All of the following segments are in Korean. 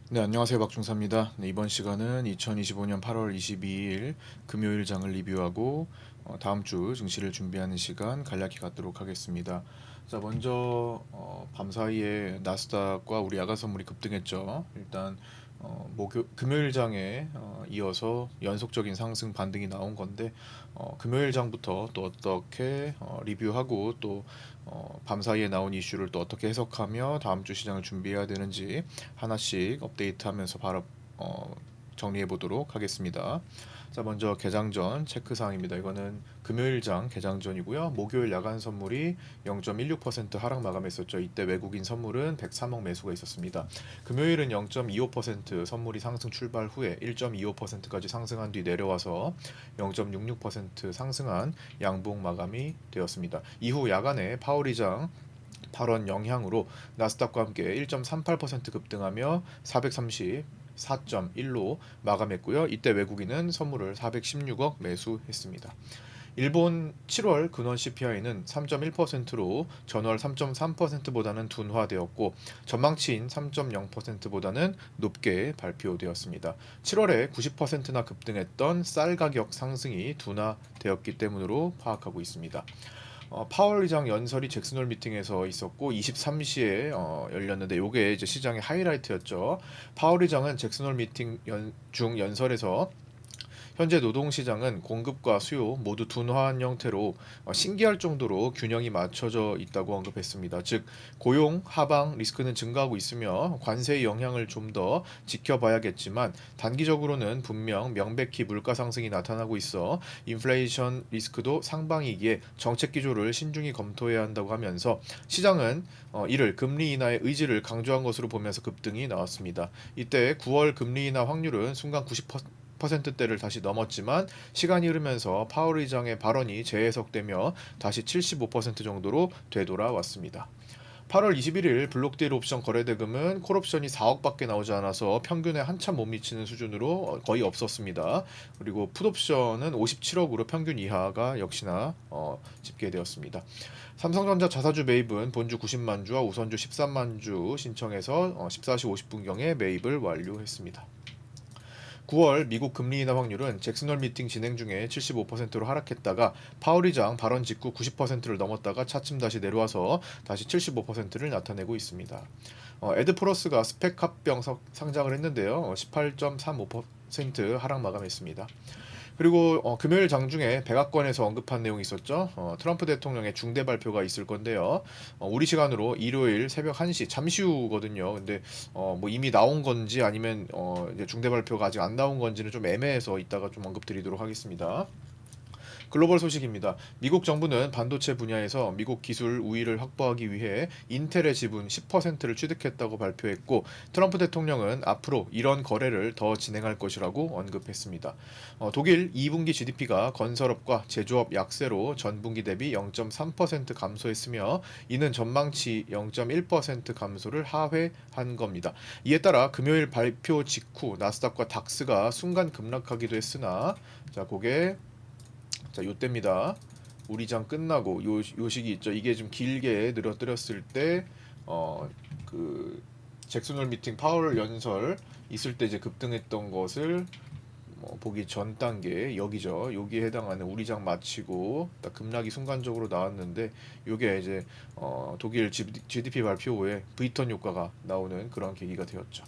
네, 안녕하세요. 박중사입니다. 네, 이번 시간은 2025년 8월 22일 금요일 장을 리뷰하고 다음 주 증시를 준비하는 시간 간략히 갖도록 하겠습니다. 자, 먼저 밤사이에 나스닥과 우리 야간 선물이 급등했죠. 일단 금요일 장에 이어서 연속적인 상승 반등이 나온 건데 금요일 장부터 또 어떻게 리뷰하고 또 밤사이에 나온 이슈를 또 어떻게 해석하며 다음 주 시장을 준비해야 되는지 하나씩 업데이트하면서 바로 정리해 보도록 하겠습니다. 자, 먼저 개장 전 체크 사항입니다. 이거는 금요일장 개장 전이고요. 목요일 야간 선물이 0.16% 하락 마감했었죠. 이때 외국인 선물은 103억 매수가 있었습니다. 금요일은 0.25% 선물이 상승 출발 후에 1.25%까지 상승한 뒤 내려와서 0.66% 상승한 양봉 마감이 되었습니다. 이후 야간에 파월의장 발언 영향으로 나스닥과 함께 1.38% 급등하며 434.1로 마감했고요. 이때 외국인은 선물을 416억 매수했습니다. 일본 7월 근원 CPI는 3.1%로 전월 3.3%보다는 둔화되었고 전망치인 3.0%보다는 높게 발표되었습니다. 7월에 90%나 급등했던 쌀 가격 상승이 둔화되었기 때문으로 파악하고 있습니다. 파월 의장 연설이 잭슨홀 미팅에서 있었고 23시에 열렸는데 요게 이제 시장의 하이라이트였죠. 파월 의장은 잭슨홀 미팅 중 연설에서 현재 노동시장은 공급과 수요 모두 둔화한 형태로 신기할 정도로 균형이 맞춰져 있다고 언급했습니다. 즉 고용 하방 리스크는 증가하고 있으며 관세의 영향을 좀 더 지켜봐야겠지만 단기적으로는 분명 명백히 물가 상승이 나타나고 있어 인플레이션 리스크도 상방이기에 정책 기조를 신중히 검토해야 한다고 하면서 시장은 이를 금리 인하의 의지를 강조한 것으로 보면서 급등이 나왔습니다. 이때 9월 금리 인하 확률은 순간 90%대를 다시 넘었지만 시간이 흐르면서 파월 의장의 발언이 재해석되며 다시 75% 정도로 되돌아왔습니다. 8월 21일 블록딜 옵션 거래대금은 콜옵션이 4억밖에 나오지 않아서 평균에 한참 못 미치는 수준으로 거의 없었습니다. 그리고 풋옵션은 57억으로 평균 이하가 역시나 집계되었습니다. 삼성전자 자사주 매입은 본주 90만 주와 우선주 13만 주 신청해서 14시 50분경에 매입을 완료했습니다. 9월 미국 금리 인하 확률은 잭슨홀 미팅 진행 중에 75%로 하락했다가 파월 의장 발언 직후 90%를 넘었다가 차츰 다시 내려와서 다시 75%를 나타내고 있습니다. 에드플러스가 스펙 합병 상장을 했는데요. 18.35% 하락 마감했습니다. 그리고 금요일 장중에 백악관에서 언급한 내용이 있었죠. 트럼프 대통령의 중대 발표가 있을 건데요. 우리 시간으로 일요일 새벽 1시 잠시 후거든요. 근데 뭐 이미 나온 건지 아니면 이제 중대 발표가 아직 안 나온 건지는 좀 애매해서 이따가 좀 언급드리도록 하겠습니다. 글로벌 소식입니다. 미국 정부는 반도체 분야에서 미국 기술 우위를 확보하기 위해 인텔의 지분 10%를 취득했다고 발표했고 트럼프 대통령은 앞으로 이런 거래를 더 진행할 것이라고 언급했습니다. 독일 2분기 GDP가 건설업과 제조업 약세로 전분기 대비 0.3% 감소했으며 이는 전망치 0.1% 감소를 하회한 겁니다. 이에 따라 금요일 발표 직후 나스닥과 닥스가 순간 급락하기도 했으나 자, 그게 자, 요때입니다. 우리장 끝나고 요 시기 있죠. 이게 좀 길게 늘어뜨렸을 때, 그, 잭슨홀 미팅 파월 연설 있을 때 이제 급등했던 것을 보기 전 단계 여기죠. 여기에 해당하는 우리장 마치고 딱 급락이 순간적으로 나왔는데 요게 이제 독일 GDP 발표 후에 V턴 효과가 나오는 그런 계기가 되었죠.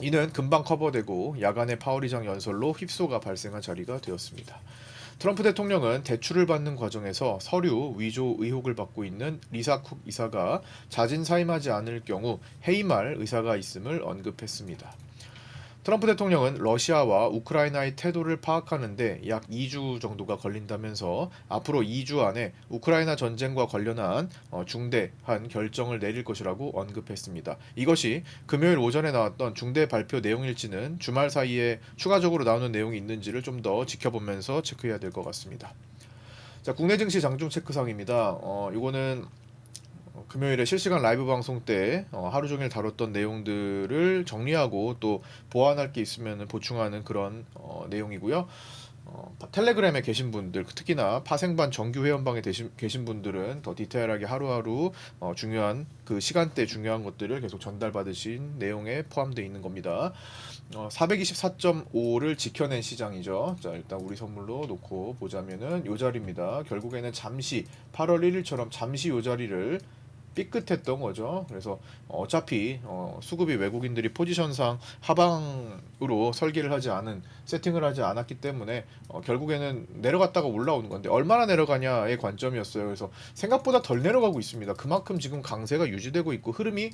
이는 금방 커버되고 야간의 파월의장 연설로 휩소가 발생한 자리가 되었습니다. 트럼프 대통령은 대출을 받는 과정에서 서류 위조 의혹을 받고 있는 리사 쿡 이사가 자진 사임하지 않을 경우 해임할 의사가 있음을 언급했습니다. 트럼프 대통령은 러시아와 우크라이나의 태도를 파악하는데 약 2주 정도가 걸린다면서 앞으로 2주 안에 우크라이나 전쟁과 관련한 중대한 결정을 내릴 것이라고 언급했습니다. 이것이 금요일 오전에 나왔던 중대 발표 내용일지는 주말 사이에 추가적으로 나오는 내용이 있는지를 좀 더 지켜보면서 체크해야 될 것 같습니다. 자, 국내 증시 장중 체크상입니다. 이거는 금요일에 실시간 라이브 방송 때 하루 종일 다뤘던 내용들을 정리하고 또 보완할 게 있으면 보충하는 그런 내용이고요. 텔레그램에 계신 분들, 특히나 파생반 정규 회원방에 계신 분들은 더 디테일하게 하루하루 중요한 그 시간대 중요한 것들을 계속 전달받으신 내용에 포함되어 있는 겁니다. 424.5를 지켜낸 시장이죠. 자, 일단 우리 선물로 놓고 보자면은 요 자리입니다. 결국에는 잠시 8월 1일처럼 잠시 요 자리를 삐끗했던 거죠. 그래서 어차피 수급이 외국인들이 포지션상 하방으로 설계를 하지 않은 세팅을 하지 않았기 때문에 결국에는 내려갔다가 올라오는 건데 얼마나 내려가냐의 관점이었어요. 그래서 생각보다 덜 내려가고 있습니다. 그만큼 지금 강세가 유지되고 있고 흐름이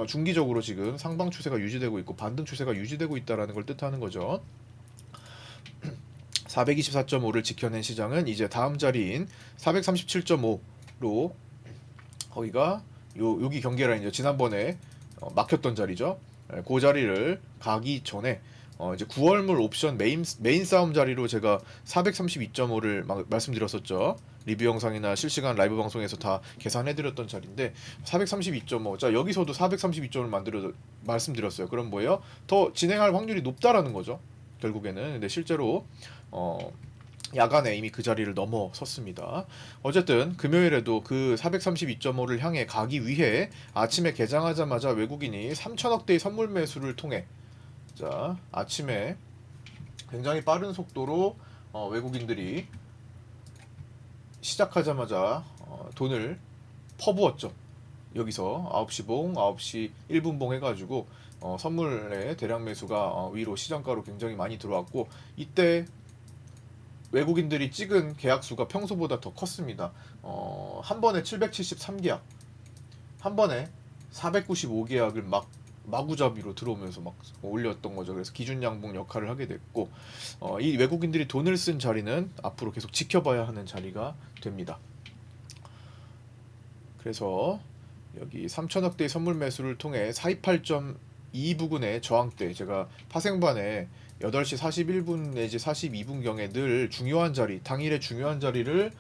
중기적으로 지금 상방 추세가 유지되고 있고 반등 추세가 유지되고 있다라는 걸 뜻하는 거죠. 424.5를 지켜낸 시장은 이제 다음 자리인 437.5로 거기가 여기 경계 라인이죠. 지난번에 막혔던 자리죠. 그 자리를 가기 전에 이제 9월물 옵션 메인 싸움 자리로 제가 432.5를 말씀드렸었죠. 리뷰 영상이나 실시간 라이브 방송에서 다 계산해드렸던 자리인데 432.5. 자, 여기서도 432점을 말씀드렸어요. 그럼 뭐예요? 더 진행할 확률이 높다라는 거죠. 결국에는. 근데 실제로 야간에 이미 그 자리를 넘어섰습니다. 어쨌든 금요일에도 그 432.5를 향해 가기 위해 아침에 개장하자마자 외국인이 3천억대의 선물 매수를 통해 자, 아침에 굉장히 빠른 속도로 외국인들이 시작하자마자 돈을 퍼부었죠. 여기서 9시 봉, 9시 1분 봉 해가지고 선물의 대량 매수가 위로 시장가로 굉장히 많이 들어왔고 이때 외국인들이 찍은 계약수가 평소보다 더 컸습니다. 한 번에 773계약, 한 번에 495계약을 마구잡이로 들어오면서 막 올렸던 거죠. 그래서 기준 양봉 역할을 하게 됐고, 이 외국인들이 돈을 쓴 자리는 앞으로 계속 지켜봐야 하는 자리가 됩니다. 그래서 여기 3천억대의 선물 매수를 통해 428.2 부근의 저항대, 제가 파생반에 8시 41분 내지 42분경에 늘 중요한 자리, 당일의 중요한 자리를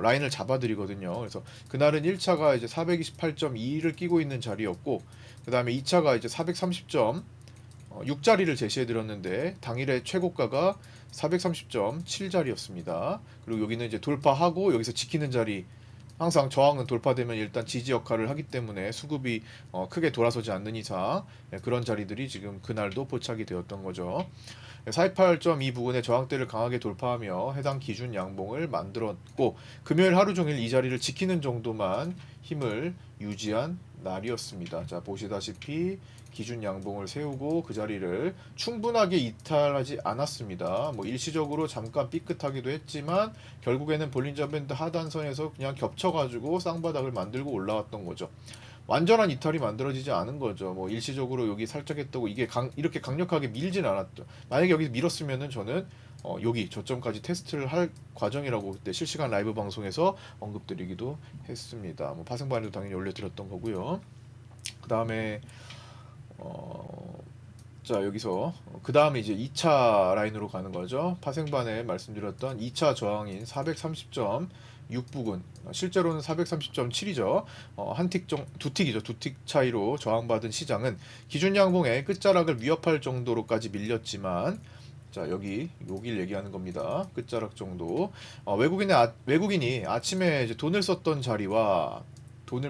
라인을 잡아드리거든요. 그래서 그날은 1차가 이제 428.2를 끼고 있는 자리였고, 그 다음에 2차가 이제 430.6자리를 제시해드렸는데 당일의 최고가가 430.7 자리였습니다. 그리고 여기는 이제 돌파하고 여기서 지키는 자리, 항상 저항은 돌파되면 일단 지지 역할을 하기 때문에 수급이 크게 돌아서지 않는 이상 그런 자리들이 지금 그날도 포착이 되었던 거죠. 428.2 부근의 저항대를 강하게 돌파하며 해당 기준 양봉을 만들었고 금요일 하루 종일 이 자리를 지키는 정도만 힘을 유지한 날이었습니다. 자, 보시다시피 기준 양봉을 세우고 그 자리를 충분하게 이탈하지 않았습니다. 뭐 일시적으로 잠깐 삐끗하기도 했지만 결국에는 볼린저 밴드 하단선에서 그냥 겹쳐가지고 쌍바닥을 만들고 올라왔던 거죠. 완전한 이탈이 만들어지지 않은 거죠. 뭐 일시적으로 여기 살짝 했다고 이게 이렇게 강력하게 밀진 않았죠. 만약에 여기 밀었으면은 저는 여기 저점까지 테스트를 할 과정이라고 그때 실시간 라이브 방송에서 언급드리기도 했습니다. 뭐 파생반에도 당연히 올려드렸던 거고요. 그 다음에 자, 여기서 그 다음에 이제 2차 라인으로 가는 거죠. 파생반에 말씀드렸던 2차 저항인 430.6 부근, 실제로는 430.7이죠. 두 틱이죠. 두 틱 차이로 저항받은 시장은 기준 양봉의 끝자락을 위협할 정도로까지 밀렸지만, 자, 여길 얘기하는 겁니다. 끝자락 정도. 외국인이 아침에 이제 돈을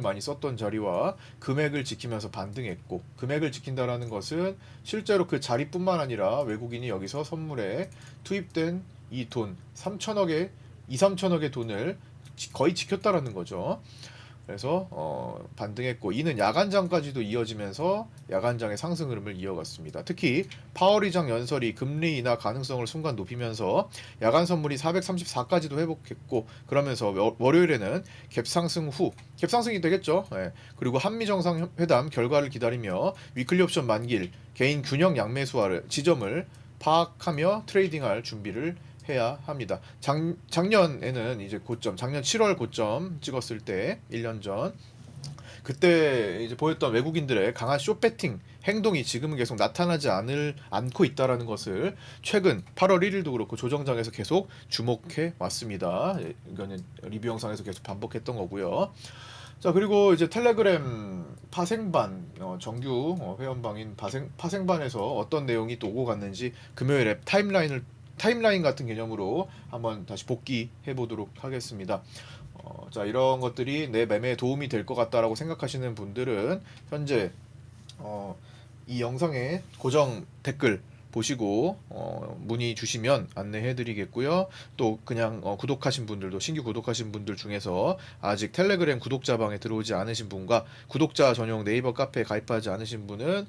많이 썼던 자리와 금액을 지키면서 반등했고, 금액을 지킨다라는 것은 실제로 그 자리뿐만 아니라 외국인이 여기서 선물에 투입된 이 돈 3천억의 3천억의 돈을 거의 지켰다라는 거죠. 그래서 반등했고 이는 야간장까지도 이어지면서 야간장의 상승 흐름을 이어갔습니다. 특히 파월 의장 연설이 금리 인하 가능성을 순간 높이면서 야간 선물이 434까지도 회복했고, 그러면서 월요일에는 갭상승이 되겠죠. 예. 그리고 한미 정상회담 결과를 기다리며 위클리 옵션 만기일 개인 균형 양매수화를 지점을 파악하며 트레이딩할 준비를 해야 합니다. 작년에는 이제 작년 7월 고점 찍었을 때 1년 전 그때 이제 보였던 외국인들의 강한 숏배팅 행동이 지금은 계속 나타나지 않고 있다라는 것을 최근 8월 1일도 그렇고 조정장에서 계속 주목해 왔습니다. 이거는 리뷰 영상에서 계속 반복했던 거고요. 자, 그리고 이제 텔레그램 파생반 정규 회원방인 파생반에서 어떤 내용이 또 오고 갔는지 금요일에 타임라인을 타임라인 같은 개념으로 한번 다시 복귀해 보도록 하겠습니다. 자, 이런 것들이 내 매매에 도움이 될 것 같다라고 생각하시는 분들은 현재 이 영상에 고정 댓글 보시고 문의 주시면 안내해 드리겠고요. 또 그냥 구독하신 분들도, 신규 구독하신 분들 중에서 아직 텔레그램 구독자방에 들어오지 않으신 분과 구독자 전용 네이버 카페에 가입하지 않으신 분은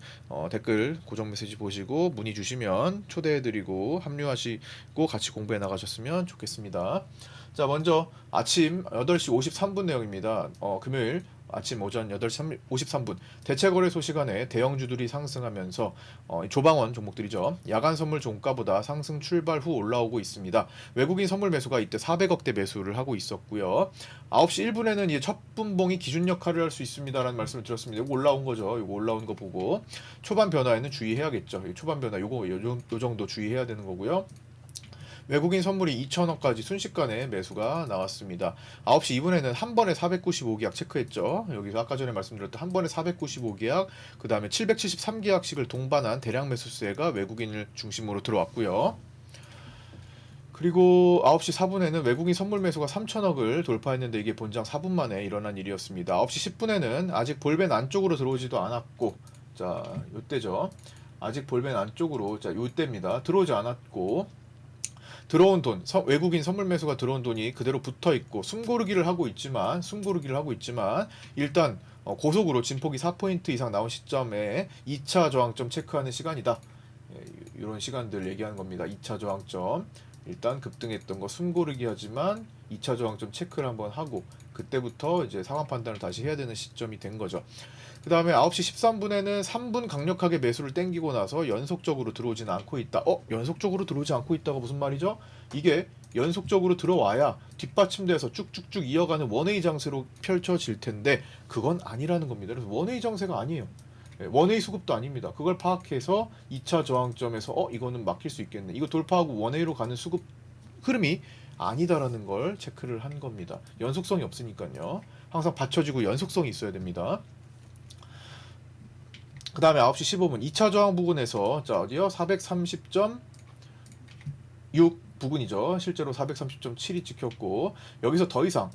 댓글 고정 메시지 보시고 문의 주시면 초대해 드리고 합류하시고 같이 공부해 나가셨으면 좋겠습니다. 자, 먼저 아침 8시 53분 내용입니다. 금요일 아침 오전 8시 53분 대체거래소 시간에 대형주들이 상승하면서 조방원 종목들이죠. 야간 선물 종가보다 상승 출발 후 올라오고 있습니다. 외국인 선물 매수가 이때 400억대 매수를 하고 있었고요. 9시 1분에는 이제 첫 분봉이 기준 역할을 할 수 있습니다라는 말씀을 드렸습니다. 이거 올라온 거죠. 이거 올라온 거 보고 초반 변화에는 주의해야겠죠. 초반 변화 요 정도 주의해야 되는 거고요. 외국인 선물이 2천억까지 순식간에 매수가 나왔습니다. 9시 2분에는 한 번에 495계약 체크했죠. 여기서 아까 전에 말씀드렸던 한 번에 495계약, 그 다음에 773계약씩을 동반한 대량 매수세가 외국인을 중심으로 들어왔고요. 그리고 9시 4분에는 외국인 선물 매수가 3천억을 돌파했는데 이게 본장 4분 만에 일어난 일이었습니다. 9시 10분에는 아직 볼벤 안쪽으로 들어오지도 않았고, 자, 요때죠. 아직 볼벤 안쪽으로, 자, 요때입니다. 들어오지 않았고, 들어온 돈, 외국인 선물 매수가 들어온 돈이 그대로 붙어 있고 숨고르기를 하고 있지만 일단 고속으로 진폭이 4포인트 이상 나온 시점에 2차 저항점 체크하는 시간이다. 이런 시간들 얘기하는 겁니다. 2차 저항점. 일단 급등했던 거 숨고르기 하지만 2차 저항점 체크를 한번 하고 그때부터 이제 상황 판단을 다시 해야 되는 시점이 된 거죠. 그 다음에 9시 13분에는 3분 강력하게 매수를 땡기고 나서 연속적으로 들어오지는 않고 있다. 연속적으로 들어오지 않고 있다가 무슨 말이죠? 이게 연속적으로 들어와야 뒷받침돼서 쭉쭉쭉 이어가는 원웨이 장세로 펼쳐질 텐데 그건 아니라는 겁니다. 그래서 원웨이 장세가 아니에요. 원웨이 수급도 아닙니다. 그걸 파악해서 2차 저항점에서 이거는 막힐 수 있겠네. 이거 돌파하고 원웨이로 가는 수급 흐름이 아니다라는 걸 체크를 한 겁니다. 연속성이 없으니까요. 항상 받쳐지고 연속성이 있어야 됩니다. 그 다음에 9시 15분 2차 저항 부근에서 자 어디요? 430.6 부근이죠. 실제로 430.7이 찍혔고 여기서 더 이상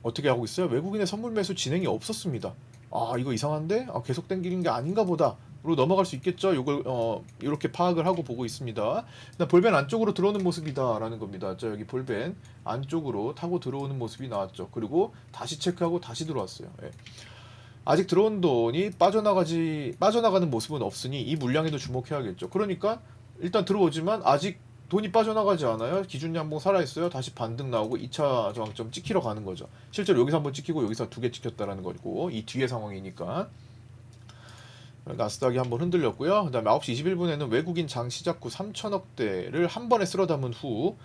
어떻게 하고 있어요? 외국인의 선물 매수 진행이 없었습니다. 이거 이상한데? 계속 땡기는 게 아닌가 보다. 로 넘어갈 수 있겠죠. 이걸 이렇게 파악을 하고 보고 있습니다. 볼벤 안쪽으로 들어오는 모습이다라는 겁니다. 자, 여기 볼벤 안쪽으로 타고 들어오는 모습이 나왔죠. 그리고 다시 체크하고 다시 들어왔어요. 예. 아직 들어온 돈이 빠져나가는 모습은 없으니 이 물량에도 주목해야겠죠. 그러니까 일단 들어오지만 아직 돈이 빠져나가지 않아요. 기준 양봉 살아있어요. 다시 반등 나오고 2차 저항점 찍히러 가는 거죠. 실제로 여기서 한번 찍히고 여기서 2개 찍혔다라는 거고 이 뒤의 상황이니까. 나스닥이 한번 흔들렸고요. 그 다음에 9시 21분에는 외국인 장 시작 후 3천억대를 한 번에 쓸어 담은 후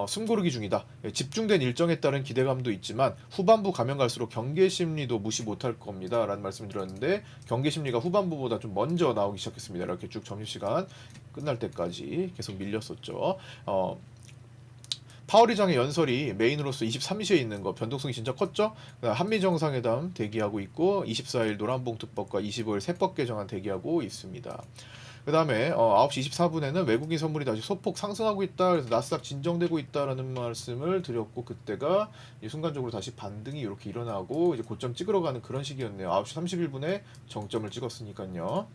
숨고르기 중이다. 집중된 일정에 따른 기대감도 있지만 후반부 가면 갈수록 경계 심리도 무시 못할 겁니다. 라는 말씀을 드렸는데 경계 심리가 후반부보다 좀 먼저 나오기 시작했습니다. 이렇게 쭉 점심시간 끝날 때까지 계속 밀렸었죠. 파월의장의 연설이 메인으로서 23시에 있는 거 변동성이 진짜 컸죠. 한미정상회담 대기하고 있고 24일 노란봉투법과 25일 세법 개정안 대기하고 있습니다. 그 다음에 9시 24분에는 외국인 선물이 다시 소폭 상승하고 있다. 그래서 나스닥 진정되고 있다라는 말씀을 드렸고 그때가 순간적으로 다시 반등이 이렇게 일어나고 이제 고점 찍으러 가는 그런 시기였네요. 9시 31분에 정점을 찍었으니까요.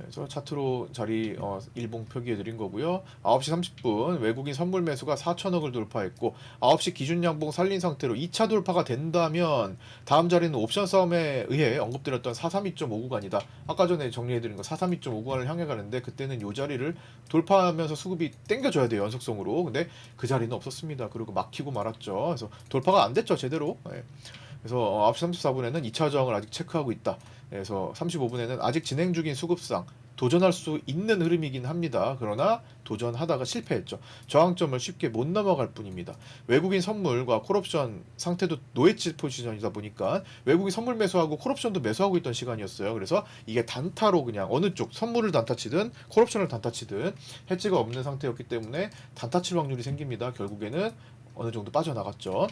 그래서 차트로 자리 일봉 표기해 드린 거고요. 9시 30분 외국인 선물 매수가 4천억을 돌파했고 9시 기준 양봉 살린 상태로 2차 돌파가 된다면 다음 자리는 옵션 싸움에 의해 언급드렸던 432.5구간이다. 아까 전에 정리해 드린 거 432.5구간을 향해 가는데 그때는 이 자리를 돌파하면서 수급이 땡겨줘야 돼요. 연속성으로. 근데 그 자리는 없었습니다. 그리고 막히고 말았죠. 그래서 돌파가 안 됐죠. 제대로. 네. 그래서 9시 34분에는 2차 저항을 아직 체크하고 있다. 그래서 35분에는 아직 진행 중인 수급상 도전할 수 있는 흐름이긴 합니다. 그러나 도전하다가 실패했죠. 저항점을 쉽게 못 넘어갈 뿐입니다. 외국인 선물과 콜옵션 상태도 노엣지 포지션이다 보니까 외국인 선물 매수하고 콜옵션도 매수하고 있던 시간이었어요. 그래서 이게 단타로 그냥 어느 쪽 선물을 단타 치든 콜옵션을 단타 치든 해지가 없는 상태였기 때문에 단타 칠 확률이 생깁니다. 결국에는 어느 정도 빠져나갔죠.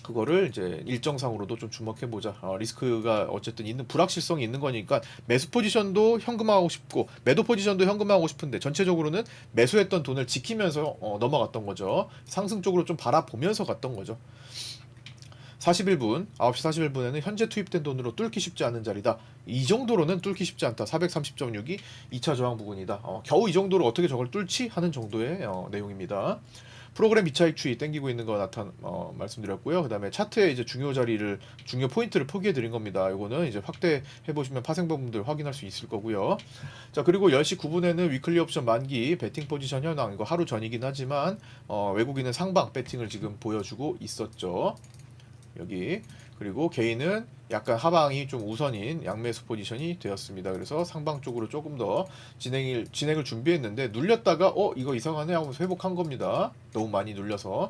그거를 이제 일정상으로도 좀 주목해 보자. 리스크가 어쨌든 있는 불확실성이 있는 거니까 매수 포지션도 현금화하고 싶고 매도 포지션도 현금화하고 싶은데 전체적으로는 매수했던 돈을 지키면서 넘어갔던 거죠. 상승 쪽으로 좀 바라보면서 갔던 거죠. 41분, 9시 41분에는 현재 투입된 돈으로 뚫기 쉽지 않은 자리다. 이 정도로는 뚫기 쉽지 않다. 430.6이 2차 저항 부근이다. 겨우 이 정도로 어떻게 저걸 뚫지? 하는 정도의 내용입니다. 프로그램 2차익 추이 땡기고 있는 거 말씀드렸고요. 그 다음에 차트의 이제 중요 포인트를 포기해 드린 겁니다. 이거는 이제 확대해 보시면 파생범분들 확인할 수 있을 거고요. 자, 그리고 10시 9분에는 위클리 옵션 만기 배팅 포지션 현황, 이거 하루 전이긴 하지만 외국인은 상방 배팅을 지금 보여주고 있었죠. 여기. 그리고 개인은 약간 하방이 좀 우선인 양매수 포지션이 되었습니다. 그래서 상방 쪽으로 조금 더 진행을 준비했는데 눌렸다가 이거 이상하네 하면서 회복한 겁니다. 너무 많이 눌려서.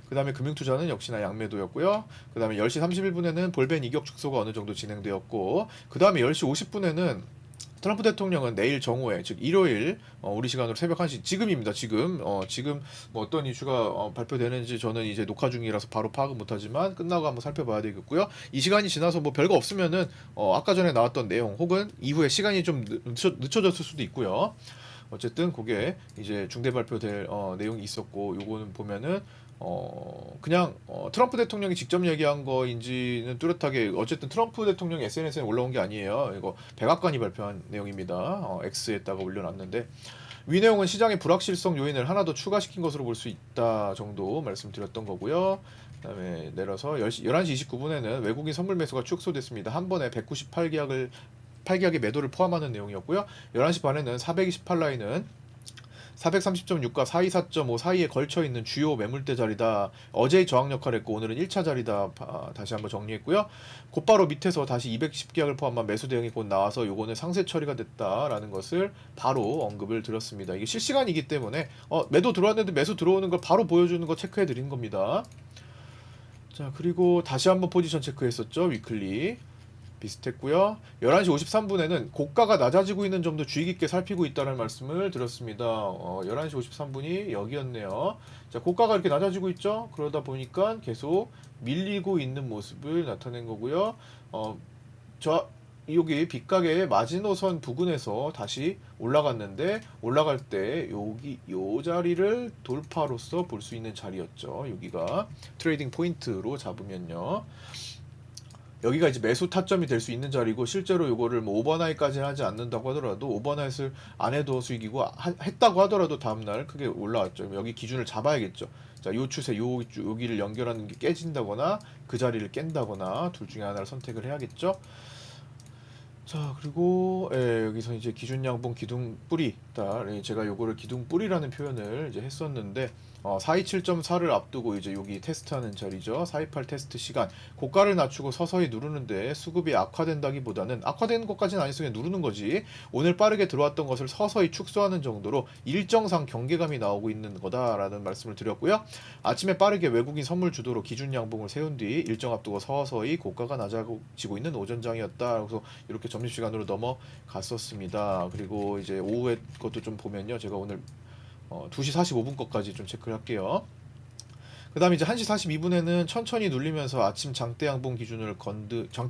그 다음에 금융투자는 역시나 양매도였고요. 그 다음에 10시 31분에는 볼벤 이격 축소가 어느 정도 진행되었고, 그 다음에 10시 50분에는 트럼프 대통령은 내일 정오에, 즉 일요일 우리 시간으로 새벽 1시, 지금입니다. 지금 뭐 어떤 이슈가 발표되는지 저는 이제 녹화 중이라서 바로 파악은 못하지만 끝나고 한번 살펴봐야 되겠고요. 이 시간이 지나서 뭐 별거 없으면은 아까 전에 나왔던 내용 혹은 이후에 시간이 좀 늦춰졌을 수도 있고요. 어쨌든 그게 이제 중대 발표될 내용이 있었고, 요거는 보면은 그냥 트럼프 대통령이 직접 얘기한 거인지는 뚜렷하게, 어쨌든 트럼프 대통령 SNS에 올라온 게 아니에요. 이거 백악관이 발표한 내용입니다. X에다가 올려놨는데, 위 내용은 시장의 불확실성 요인을 하나 더 추가시킨 것으로 볼 수 있다 정도 말씀드렸던 거고요. 그다음에 내려서 11시 29분에는 외국인 선물 매수가 축소됐습니다. 한 번에 8계약의 매도를 포함하는 내용이었고요. 11시 반에는 428라인은 430.6과 424.5 사이에 걸쳐 있는 주요 매물대 자리다. 어제의 저항 역할을 했고 오늘은 1차 자리다. 다시 한번 정리했고요. 곧바로 밑에서 다시 210계약을 포함한 매수 대응이 곧 나와서 요거는 상세 처리가 됐다라는 것을 바로 언급을 드렸습니다. 이게 실시간이기 때문에 매도 들어왔는데 매수 들어오는 걸 바로 보여주는 거 체크해 드린 겁니다. 자, 그리고 다시 한번 포지션 체크했었죠. 위클리. 비슷했고요. 11시 53분에는 고가가 낮아지고 있는 점도 주의 깊게 살피고 있다는 말씀을 드렸습니다. 11시 53분이 여기였네요. 자, 고가가 이렇게 낮아지고 있죠. 그러다 보니까 계속 밀리고 있는 모습을 나타낸 거고요. 여기 빗가게 마지노선 부근에서 다시 올라갔는데, 올라갈 때 요 자리를 돌파로서 볼 수 있는 자리였죠. 여기가 트레이딩 포인트로 잡으면요. 여기가 이제 매수 타점이 될 수 있는 자리고, 실제로 요거를 뭐 오버나잇까지는 하지 않는다고 하더라도, 오버나잇을 안 해도 수익이고 했다고 하더라도 다음날 크게 올라왔죠. 여기 기준을 잡아야겠죠. 자, 요 추세 여기를 연결하는 게 깨진다거나 그 자리를 깬다거나 둘 중에 하나를 선택을 해야겠죠. 자, 그리고 여기서 이제 기준 양봉 기둥 뿌리, 제가 요거를 기둥 뿌리라는 표현을 이제 했었는데, 427.4를 앞두고 이제 여기 테스트하는 자리죠. 428 테스트 시간, 고가를 낮추고 서서히 누르는데 수급이 악화된다기보다는, 악화되는 것까지는 아니어서 그냥 누르는 거지, 오늘 빠르게 들어왔던 것을 서서히 축소하는 정도로 일정상 경계감이 나오고 있는 거다라는 말씀을 드렸고요. 아침에 빠르게 외국인 선물 주도로 기준 양봉을 세운 뒤 일정 앞두고 서서히 고가가 낮아지고 있는 오전장이었다. 그래서 이렇게 점심시간으로 넘어갔었습니다. 그리고 이제 오후에 것도 좀 보면요, 제가 오늘 2시 45분 것까지 좀 체크를 할게요. 그 다음에 이제 1시 42분에는 천천히 눌리면서 아침 장대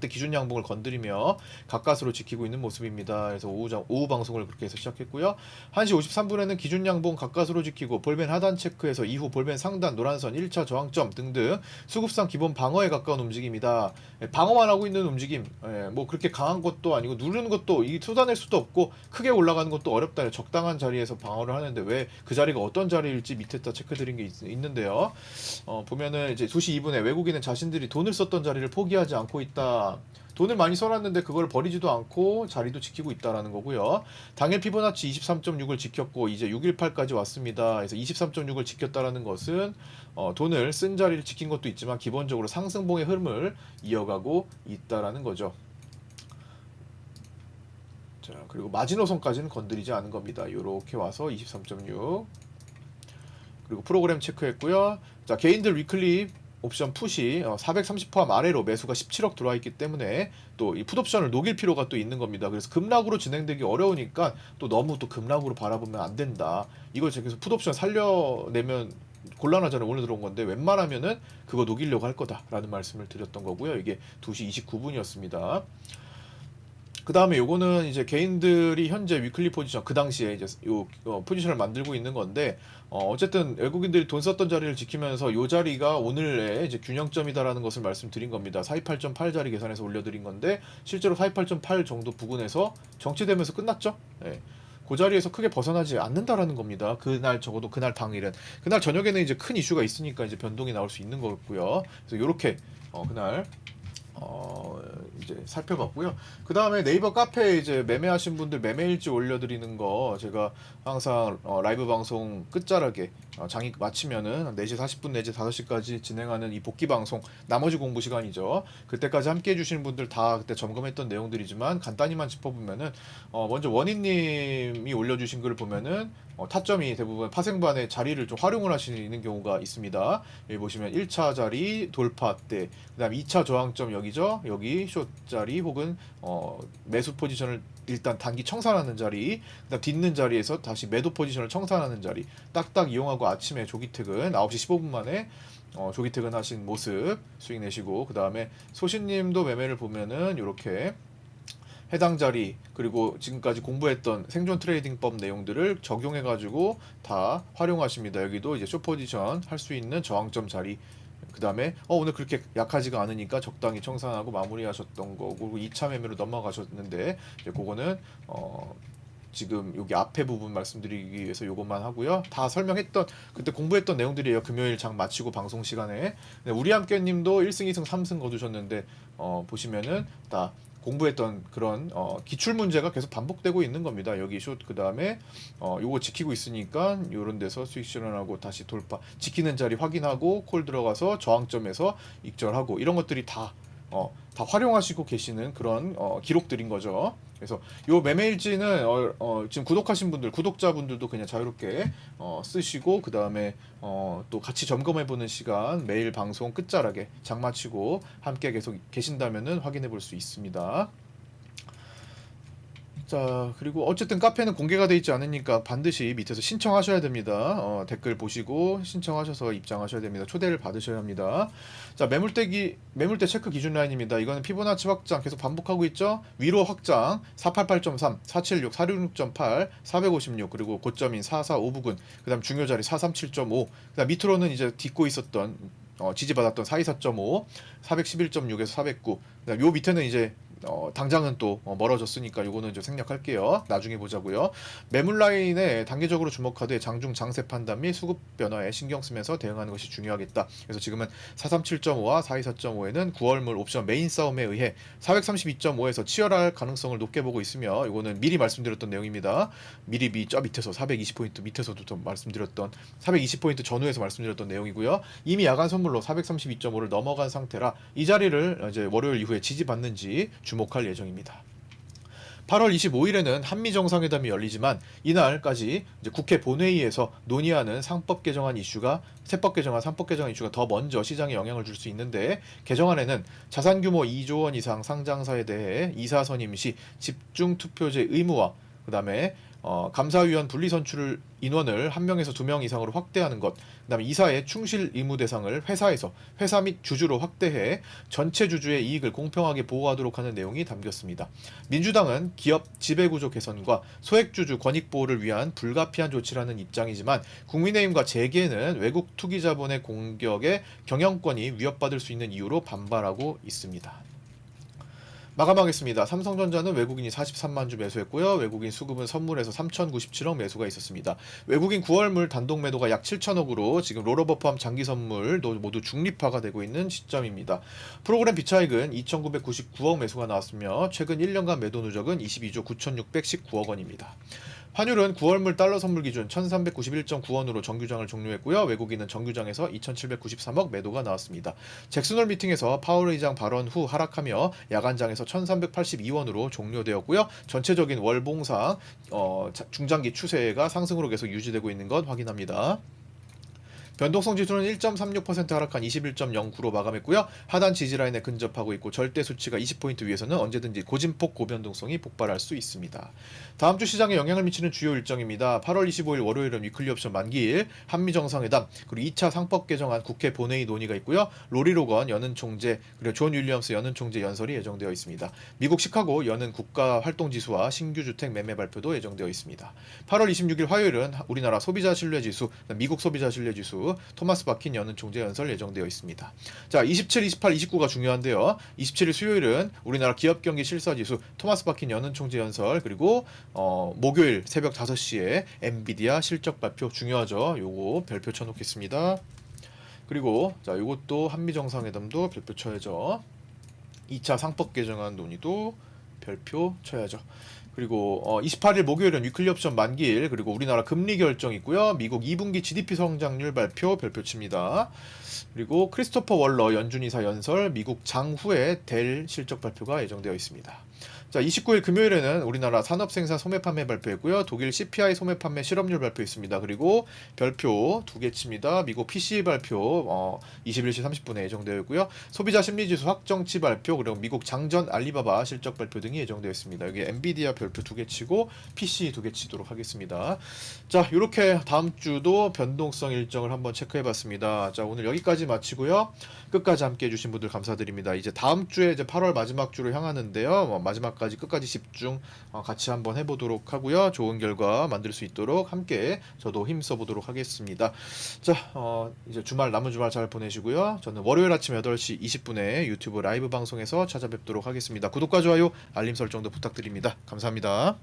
기준 양봉을 건드리며 가까스로 지키고 있는 모습입니다. 그래서 오후 방송을 그렇게 해서 시작했고요. 1시 53분에는 기준 양봉 가까스로 지키고 볼벤 하단 체크해서 이후 볼벤 상단 노란선 1차 저항점 등등 수급상 기본 방어에 가까운 움직임이다. 방어만 하고 있는 움직임, 뭐 그렇게 강한 것도 아니고 누르는 것도 쏟아낼 수도 없고 크게 올라가는 것도 어렵다. 적당한 자리에서 방어를 하는데 왜 그 자리가 어떤 자리일지 밑에다 체크 드린 게 있는데요. 보면은 이제 2시 2분에 외국인은 자신들이 돈을 썼던 자리를 포기하지 않고 있다. 돈을 많이 써놨는데 그걸 버리지도 않고 자리도 지키고 있다라는 거고요. 당일 피보나치 23.6을 지켰고 이제 618까지 왔습니다. 그래서 23.6을 지켰다라는 것은 돈을 쓴 자리를 지킨 것도 있지만 기본적으로 상승봉의 흐름을 이어가고 있다라는 거죠. 자, 그리고 마지노선까지는 건드리지 않은 겁니다. 요렇게 와서 23.6. 그리고 프로그램 체크했고요. 자, 개인들 위클리 옵션 풋이 430 포함 아래로 매수가 17억 들어와 있기 때문에 또 이 풋옵션을 녹일 필요가 또 있는 겁니다. 그래서 급락으로 진행되기 어려우니까 또 너무 또 급락으로 바라보면 안 된다. 이걸 계속 풋옵션 살려내면 곤란하잖아요. 오늘 들어온 건데 웬만하면은 그거 녹이려고 할 거다라는 말씀을 드렸던 거고요. 이게 2시 29분이었습니다. 그 다음에 요거는 이제 개인들이 현재 위클리 포지션 그 당시에 이제 요 포지션을 만들고 있는 건데 어쨌든 외국인들이 돈 썼던 자리를 지키면서 요 자리가 오늘의 이제 균형점이다라는 것을 말씀드린 겁니다. 428.8 자리 계산해서 올려드린 건데 실제로 428.8 정도 부근에서 정치되면서 끝났죠. 예. 그 자리에서 크게 벗어나지 않는다라는 겁니다. 그날 적어도 그날 당일은 그날 저녁에는 이제 큰 이슈가 있으니까 이제 변동이 나올 수 있는 거고요. 그래서 요렇게 그날 이제 살펴봤고요. 그 다음에 네이버 카페에 이제 매매하신 분들 매매일지 올려드리는 거 제가 항상 라이브 방송 끝자락에 장이 마치면은 4시 40분 내지 5시까지 진행하는 이 복귀 방송 나머지 공부 시간이죠. 그때까지 함께 해주시는 분들 다 그때 점검했던 내용들이지만 간단히만 짚어보면은 먼저 원희님이 올려주신 글을 보면은 타점이 대부분 파생반의 자리를 좀 활용을 하시는 경우가 있습니다. 여기 보시면 1차 자리 돌파 때, 그 다음 2차 저항점 여기죠. 여기 숏 자리 혹은 매수 포지션을 일단 단기 청산하는 자리, 그 다음 뒤는 자리에서 다시 매도 포지션을 청산하는 자리 딱딱 이용하고 아침에 조기 퇴근 9시 15분 만에 조기 퇴근 하신 모습 수익 내시고, 그 다음에 소신님도 매매를 보면은 이렇게 해당 자리 그리고 지금까지 공부했던 생존 트레이딩법 내용들을 적용해 가지고 다 활용하십니다. 여기도 이제 숏 포지션 할 수 있는 저항점 자리, 그 다음에 오늘 그렇게 약하지가 않으니까 적당히 청산하고 마무리하셨던 거고, 그리고 2차 매매로 넘어가셨는데 이제 그거는 지금 여기 앞에 부분 말씀드리기 위해서 요것만 하고요. 다 설명했던 그때 공부했던 내용들이에요. 금요일 장 마치고 방송 시간에. 우리 함께님도 1승, 2승, 3승 거두셨는데 보시면은 다 공부했던 그런 기출 문제가 계속 반복되고 있는 겁니다. 여기 숏 그 다음에 요거 지키고 있으니까 요런 데서 수익 실현하고 다시 돌파 지키는 자리 확인하고 콜 들어가서 저항점에서 익절하고 이런 것들이 다 활용하시고 계시는 그런 기록들인 거죠. 그래서 요 매매일지는 지금 구독하신 분들, 구독자분들도 그냥 자유롭게 쓰시고, 그 다음에 또 같이 점검해보는 시간 매일 방송 끝자락에 장 마치고 함께 계속 계신다면은 확인해 볼 수 있습니다. 자, 그리고 어쨌든 카페는 공개가 되어 있지 않으니까 반드시 밑에서 신청하셔야 됩니다. 댓글 보시고 신청하셔서 입장하셔야 됩니다. 초대를 받으셔야 합니다. 자, 매물대 체크 기준 라인입니다. 이거는 피보나치 확장 계속 반복하고 있죠. 위로 확장 488.3, 476, 466.8, 456, 그리고 고점인 445 부근, 그 다음 중요 자리 437.5, 그 다음 밑으로는 이제 딛고 있었던 지지받았던 424.5, 411.6에서 409, 그다음 요 밑에는 이제 당장은 또 멀어졌으니까 요거는 좀 생략할게요. 나중에 보자고요. 매물 라인에 단계적으로 주목하되 장중 장세 판단 및 수급 변화에 신경 쓰면서 대응하는 것이 중요하겠다. 그래서 지금은 437.5와 424.5에는 9월물 옵션 메인 싸움에 의해 432.5에서 치열할 가능성을 높게 보고 있으며, 이거는 미리 말씀드렸던 내용입니다. 미리 저 밑에서 420포인트 밑에서도 좀 말씀드렸던 420포인트 전후에서 말씀드렸던 내용이고요. 이미 야간 선물로 432.5를 넘어간 상태라 이 자리를 이제 월요일 이후에 지지받는지 주목할 예정입니다. 8월 25일에는 한미 정상회담이 열리지만 이날까지 이제 국회 본회의에서 논의하는 세법 개정안 이슈가 더 먼저 시장에 영향을 줄 수 있는데, 개정안에는 자산 규모 2조 원 이상 상장사에 대해 이사 선임 시 집중 투표제 의무화, 그다음에 감사위원 분리선출 인원을 1명에서 2명 이상으로 확대하는 것, 그 다음에 이사의 충실 의무 대상을 회사 및 주주로 확대해 전체 주주의 이익을 공평하게 보호하도록 하는 내용이 담겼습니다. 민주당은 기업 지배구조 개선과 소액주주 권익보호를 위한 불가피한 조치라는 입장이지만, 국민의힘과 재계는 외국 투기자본의 공격에 경영권이 위협받을 수 있는 이유로 반발하고 있습니다. 마감하겠습니다. 삼성전자는 외국인이 43만 주 매수했고요. 외국인 수급은 선물에서 3,097억 매수가 있었습니다. 외국인 9월물 단독 매도가 약 7천억으로 지금 롤오버 포함 장기 선물도 모두 중립화가 되고 있는 시점입니다. 프로그램 비차익은 2,999억 매수가 나왔으며 최근 1년간 매도 누적은 22조 9,619억 원입니다. 환율은 9월물 달러 선물 기준 1391.9원으로 정규장을 종료했고요. 외국인은 정규장에서 2793억 매도가 나왔습니다. 잭슨홀 미팅에서 파월 의장 발언 후 하락하며 야간장에서 1382원으로 종료되었고요. 전체적인 월봉상 중장기 추세가 상승으로 계속 유지되고 있는 것 확인합니다. 변동성 지수는 1.36% 하락한 21.09로 마감했고요. 하단 지지라인에 근접하고 있고 절대 수치가 20포인트 위에서는 언제든지 고진폭 고변동성이 폭발할 수 있습니다. 다음 주 시장에 영향을 미치는 주요 일정입니다. 8월 25일 월요일은 위클리 옵션 만기일, 한미 정상회담, 그리고 2차 상법 개정안 국회 본회의 논의가 있고요. 로리 로건 여는 총재, 그리고 존 윌리엄스 여는 총재 연설이 예정되어 있습니다. 미국 시카고 여는 국가 활동 지수와 신규 주택 매매 발표도 예정되어 있습니다. 8월 26일 화요일은 우리나라 소비자 신뢰 지수, 미국 소비자 신뢰 지수, 토마스 바킨 여는 총재 연설 예정되어 있습니다. 자, 27, 28, 29가 중요한데요. 27일 수요일은 우리나라 기업 경기 실사 지수, 토마스 바킨 여는 총재 연설, 그리고 목요일 새벽 5시에 엔비디아 실적 발표 중요하죠. 요거 별표 쳐놓겠습니다. 그리고 자, 요것도 한미 정상회담도 별표 쳐야죠. 2차 상법 개정안 논의도 별표 쳐야죠. 그리고 28일 목요일은 위클리 옵션 만기일, 그리고 우리나라 금리 결정 있고요. 미국 2분기 GDP 성장률 발표 별표 칩니다. 그리고 크리스토퍼 월러 연준이사 연설, 미국 장후에 델 실적 발표가 예정되어 있습니다. 자, 29일 금요일에는 우리나라 산업생산 소매 판매 발표했고요. 독일 CPI 소매 판매 실업률 발표 있습니다. 그리고 별표 2개 칩니다. 미국 PCE 발표 21시 30분에 예정되어 있고요. 소비자 심리지수 확정치 발표, 그리고 미국 장전 알리바바 실적 발표 등이 예정되어 있습니다. 여기 엔비디아 별표 2개 치고 PCE 2개 치도록 하겠습니다. 자, 이렇게 다음 주도 변동성 일정을 한번 체크해 봤습니다. 자, 오늘 여기까지 마치고요. 끝까지 함께 해주신 분들 감사드립니다. 이제 다음 주에 이제 8월 마지막 주로 향하는데요. 마지막까지 끝까지 집중 같이 한번 해보도록 하고요. 좋은 결과 만들 수 있도록 함께 저도 힘써 보도록 하겠습니다. 자, 이제 남은 주말 잘 보내시고요. 저는 월요일 아침 8시 20분에 유튜브 라이브 방송에서 찾아뵙도록 하겠습니다. 구독과 좋아요, 알림 설정도 부탁드립니다. 감사합니다.